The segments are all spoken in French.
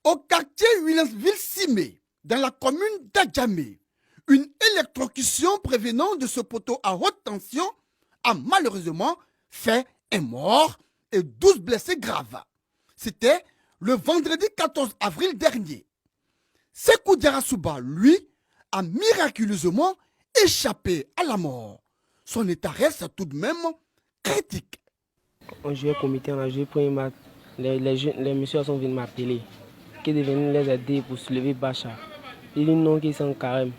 Au quartier Williamsville-Simé, dans la commune d'Adjamé, une électrocution prévenant de ce poteau à haute tension a malheureusement fait un mort et 12 blessés graves. C'était le vendredi 14 avril dernier. Sekou Diarra-Souba, lui, a miraculeusement échappé à la mort. Son état reste tout de même critique. On jouait au comité, on a joué pour une les messieurs sont venus m'appeler, qui est venu les aider pour soulever Bacha. Il dit non, qu'ils sont carême.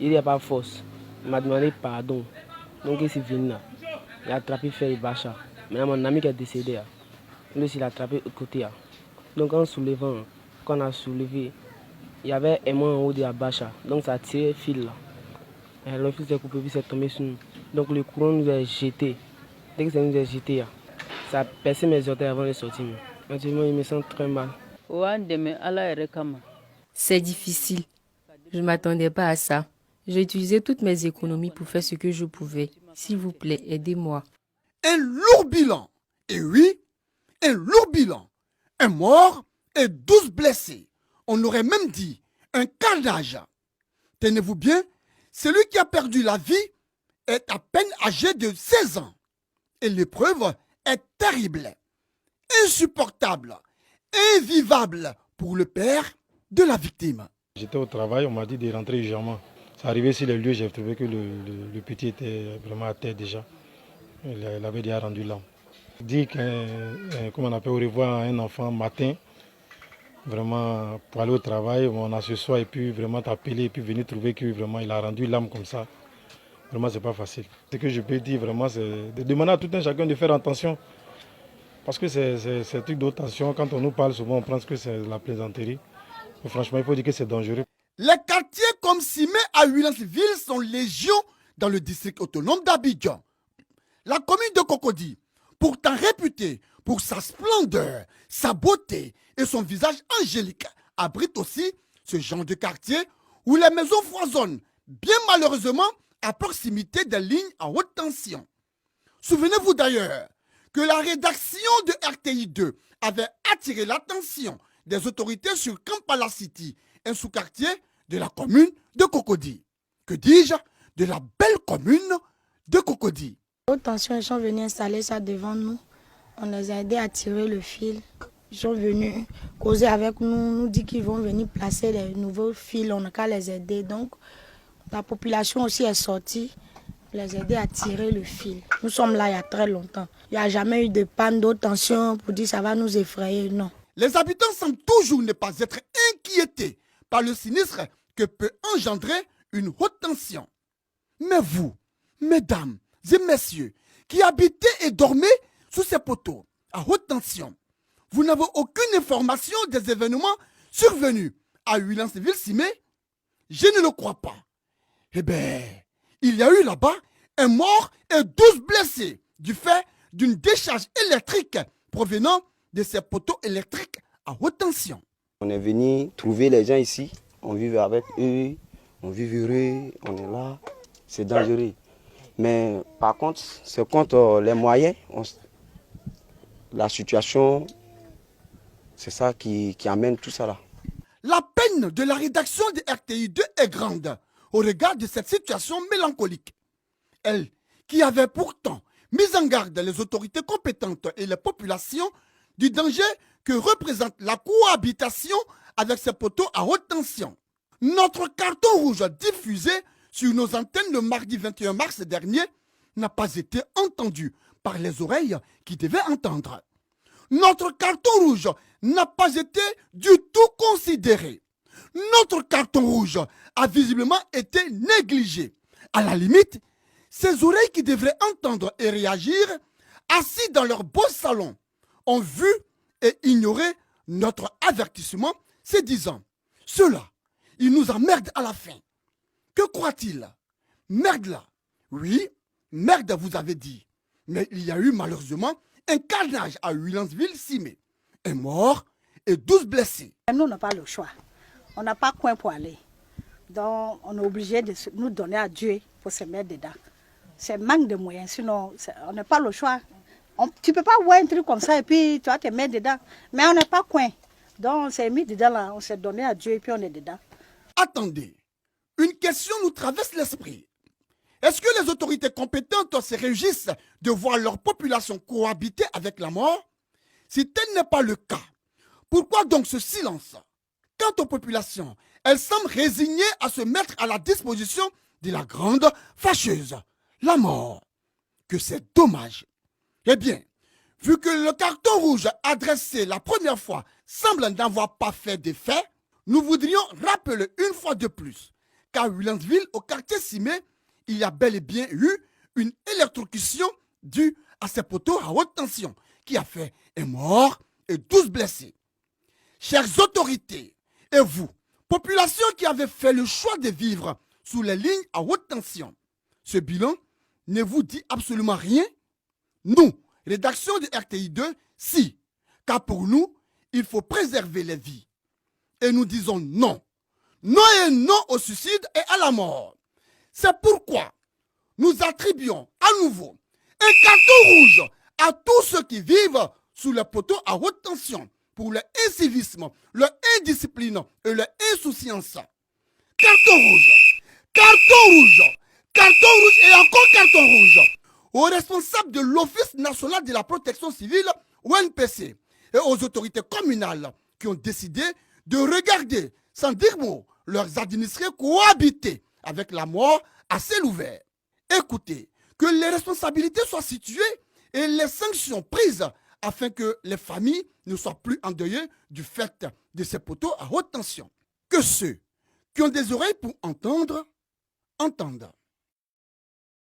Il n'y a pas force. Il m'a demandé pardon. Donc il est venu là. Il a attrapé Ferry Bacha. Mais mon ami qui est décédé, lui il a attrapé au côté. Donc en soulevant, quand on a soulevé, il y avait un aimant en haut de la Bacha. Donc ça a tiré le fil là. Et le fil s'est coupé puis c'est tombé sur nous. Donc le courant nous a jeté. Dès que ça nous a jeté, ça a percé mes orteils avant de sortir. Actuellement, il me sent très mal. C'est difficile. Je ne m'attendais pas à ça. J'ai utilisé toutes mes économies pour faire ce que je pouvais. S'il vous plaît, aidez-moi. Un lourd bilan. Et oui, un lourd bilan. Un mort et 12 blessés. On aurait même dit un carnage. Tenez-vous bien, celui qui a perdu la vie est à peine âgé de 16 ans. Et l'épreuve est terrible, insupportable, invivable pour le père de la victime. J'étais au travail, on m'a dit de rentrer urgemment. C'est arrivé sur les lieux, j'ai trouvé que le petit était vraiment à terre déjà. Il avait déjà rendu l'âme. Dire comme on appelle au revoir à un enfant matin, vraiment pour aller au travail, on a ce soir et puis vraiment t'appeler et puis venir trouver que vraiment il a rendu l'âme comme ça. Vraiment c'est pas facile. Ce que je peux dire vraiment c'est de demander à tout un chacun de faire attention. Parce que c'est un truc d'autre tension. Quand on nous parle souvent on pense que c'est la plaisanterie. Mais franchement il faut dire que c'est dangereux. Les quartiers comme Simé à Williamsville sont légion dans le district autonome d'Abidjan. La commune de Cocody, pourtant réputée pour sa splendeur, sa beauté et son visage angélique, abrite aussi ce genre de quartier où les maisons foisonnent, bien malheureusement à proximité des lignes à haute tension. Souvenez-vous d'ailleurs que la rédaction de RTI 2 avait attiré l'attention des autorités sur Kampala City, un sous-quartier de la commune de Cocody. Que dis-je, de la belle commune de Cocody. Haute tension, ils sont venus installer ça devant nous. On les a aidés à tirer le fil. Ils sont venus causer avec nous, nous dit qu'ils vont venir placer les nouveaux fils, on n'a qu'à les aider. Donc la population aussi est sortie, les aider à tirer le fil. Nous sommes là il y a très longtemps. Il n'y a jamais eu de panne d'haute tension pour dire ça va nous effrayer, non. Les habitants semblent toujours ne pas être inquiétés par le sinistre que peut engendrer une haute tension. Mais vous, mesdames et messieurs, qui habitez et dormez sous ces poteaux à haute tension, vous n'avez aucune information des événements survenus à Williamsville-Simé? Je ne le crois pas. Eh bien, il y a eu là-bas un mort et 12 blessés du fait d'une décharge électrique provenant de ces poteaux électriques à haute tension. On est venu trouver les gens ici, on vit avec eux, on vit heureux, on est là, c'est dangereux. Mais par contre, c'est contre les moyens, la situation, c'est ça qui amène tout ça là. La peine de la rédaction de RTI 2 est grande au regard de cette situation mélancolique. Elle, qui avait pourtant mis en garde les autorités compétentes et les populations du danger que représente la cohabitation avec ces poteaux à haute tension. Notre carton rouge diffusé sur nos antennes le mardi 21 mars dernier n'a pas été entendu par les oreilles qui devaient entendre. Notre carton rouge n'a pas été du tout considéré. Notre carton rouge a visiblement été négligé. À la limite, ces oreilles qui devraient entendre et réagir, assis dans leur beau salon, ont vu et ignoré notre avertissement, se disant, ceux-là, ils nous emmerdent à la fin. Que croit-il? Merde là. Oui, merde vous avez dit. Mais il y a eu malheureusement un carnage à Williamsville-Simé. Un mort et 12 blessés. Nous, on n'a pas le choix. On n'a pas coin pour aller. Donc, on est obligé de nous donner à Dieu pour se mettre dedans. C'est manque de moyens, sinon, on n'a pas le choix. Tu ne peux pas voir un truc comme ça et puis tu vas te mettre dedans. Mais on n'a pas coin. Donc on s'est mis dedans là, on s'est donné à Dieu et puis on est dedans. Attendez, une question nous traverse l'esprit. Est-ce que les autorités compétentes se réjouissent de voir leur population cohabiter avec la mort? Si tel n'est pas le cas, pourquoi donc ce silence? Quant aux populations, elles semblent résignées à se mettre à la disposition de la grande fâcheuse, la mort. Que c'est dommage. Eh bien, vu que le carton rouge adressé la première fois semble n'avoir pas fait d'effet, nous voudrions rappeler une fois de plus qu'à Williamsville, au quartier Simé, il y a bel et bien eu une électrocution due à ces poteaux à haute tension qui a fait un mort et 12 blessés. Chères autorités, et vous, population qui avez fait le choix de vivre sous les lignes à haute tension, ce bilan ne vous dit absolument rien? Nous, rédaction de RTI 2, si, car pour nous, il faut préserver les vies. Et nous disons non. Non et non au suicide et à la mort. C'est pourquoi nous attribuons à nouveau un carton rouge à tous ceux qui vivent sous les poteaux à haute tension pour leur incivisme, leur indiscipline et leur insouciance. Carton rouge, carton rouge, carton rouge et encore carton rouge aux responsables de l'Office national de la protection civile, ONPC, et aux autorités communales qui ont décidé de regarder, sans dire mot, leurs administrés cohabiter avec la mort à ciel ouvert. Écoutez, que les responsabilités soient situées et les sanctions prises afin que les familles ne soient plus endeuillées du fait de ces poteaux à haute tension. Que ceux qui ont des oreilles pour entendre, entendent.